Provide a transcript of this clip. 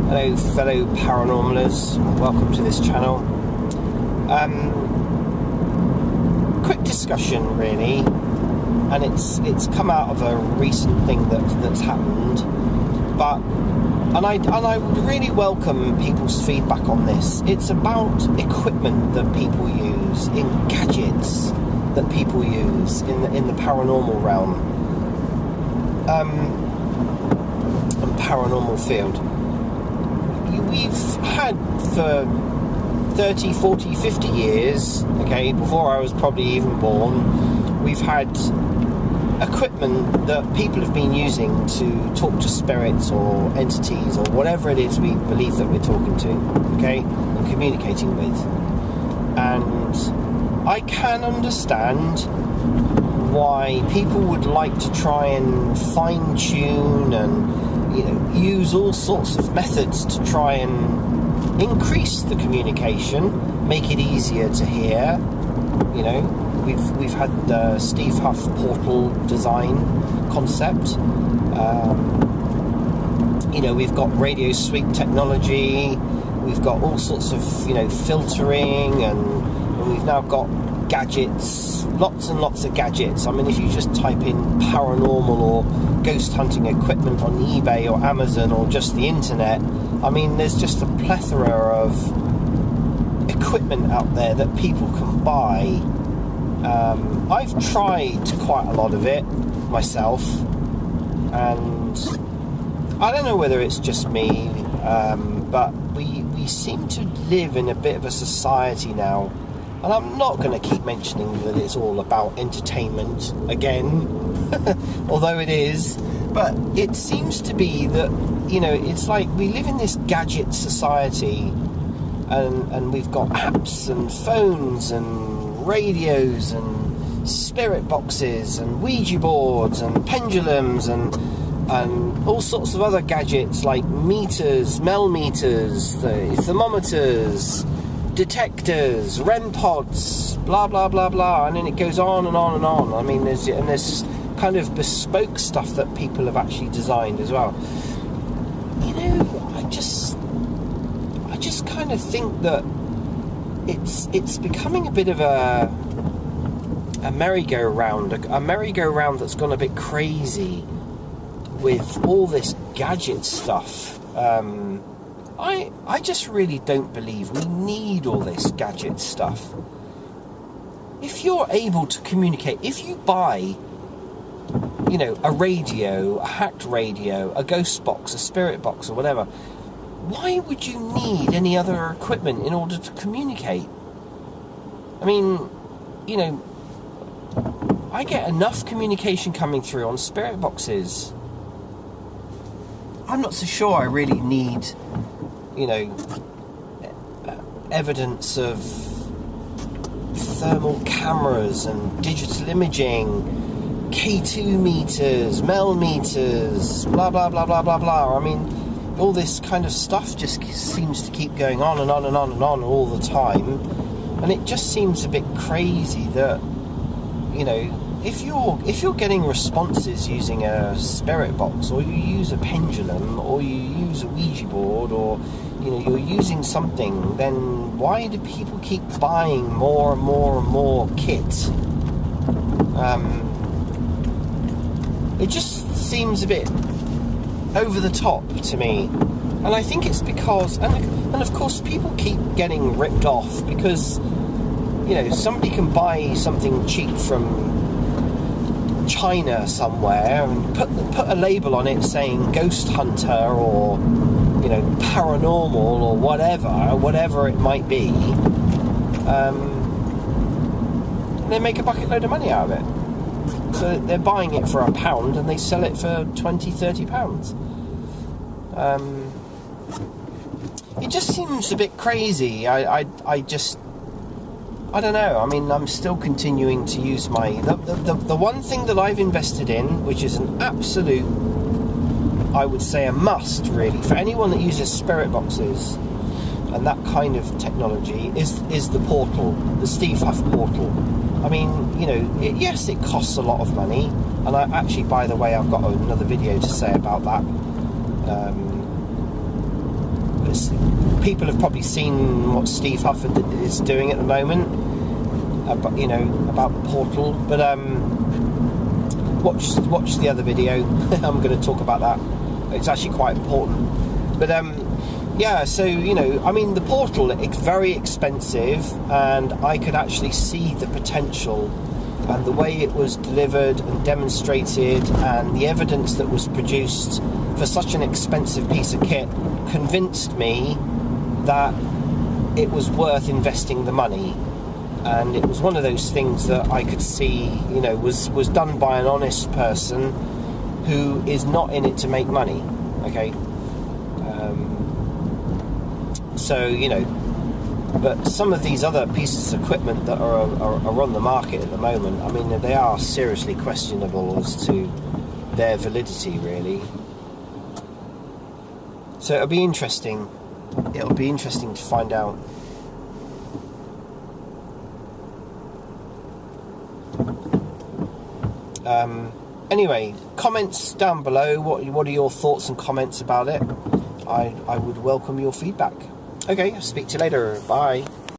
Hello fellow paranormalers, welcome to this channel. Quick discussion really, and it's come out of a recent thing that's happened, and I would really welcome people's feedback on this. It's about equipment that people use, in gadgets that people use in the paranormal realm and paranormal field. We've had for 30, 40, 50 years, okay, before I was probably even born, we've had equipment that people have been using to talk to spirits or entities or whatever it is we believe that we're talking to, okay, and communicating with. And I can understand why people would like to try and fine-tune and use all sorts of methods to try and increase the communication, make it easier to hear. We've had the Steve Huff portal design concept. We've got radio sweep technology. We've got all sorts of filtering, and we've now got gadgets, lots and lots of gadgets. I mean, if you just type in paranormal or ghost hunting equipment on eBay or Amazon or just the internet, I mean, there's just a plethora of equipment out there that people can buy. I've tried quite a lot of it myself, and I don't know whether it's just me, but we seem to live in a bit of a society now. And I'm not going to keep mentioning that it's all about entertainment again, although it is. But it seems to be that, it's like we live in this gadget society, and we've got apps and phones and radios and spirit boxes and Ouija boards and pendulums and all sorts of other gadgets like meters, Mel meters, thermometers, detectors, REM pods, blah blah blah blah, and then it goes on and on and on. I mean, there's kind of bespoke stuff that people have actually designed as well. I just kind of think that it's becoming a bit of a merry-go-round, a merry-go-round that's gone a bit crazy with all this gadget stuff. I just really don't believe we need all this gadget stuff. If you're able to communicate, if you buy, a radio, a hacked radio, a ghost box, a spirit box or whatever, why would you need any other equipment in order to communicate? I mean, I get enough communication coming through on spirit boxes. I'm not so sure I really need evidence of thermal cameras and digital imaging, K2 meters, Mel meters, blah blah blah blah blah blah. I mean, all this kind of stuff just seems to keep going on and on and on and on all the time, and it just seems a bit crazy that if you're getting responses using a spirit box, or you use a pendulum, or you use a Ouija board, or you're using something, then why do people keep buying more and more and more kit? It just seems a bit over the top to me, and I think it's because, and of course people keep getting ripped off because somebody can buy something cheap from China somewhere and put a label on it saying ghost hunter or paranormal or whatever it might be, and they make a bucket load of money out of it. So they're buying it for £1 and they sell it for £20-30. It just seems a bit crazy. I don't know. I mean, I'm still continuing to use the one thing that I've invested in, which is an absolute, I would say a must really for anyone that uses spirit boxes and that kind of technology, is the portal, the Steve Huff portal. I mean, yes, it costs a lot of money, and I actually, by the way, I've got another video to say about that. people have probably seen what Steve Huffer is doing at the moment, about, you know, about the portal. But watch the other video. I'm going to talk about that. It's actually quite important. But yeah, so, you know, I mean, the portal, it's very expensive, and I could actually see the potential, and the way it was delivered and demonstrated, and the evidence that was produced for such an expensive piece of kit convinced me that it was worth investing the money. And it was one of those things that I could see, you know, was done by an honest person who is not in it to make money. Okay. So, you know, but some of these other pieces of equipment that are on the market at the moment, I mean, they are seriously questionable as to their validity, really. So it'll be interesting. It'll be interesting to find out. Anyway, comments down below. What are your thoughts and comments about it? I would welcome your feedback. Okay, speak to you later. Bye.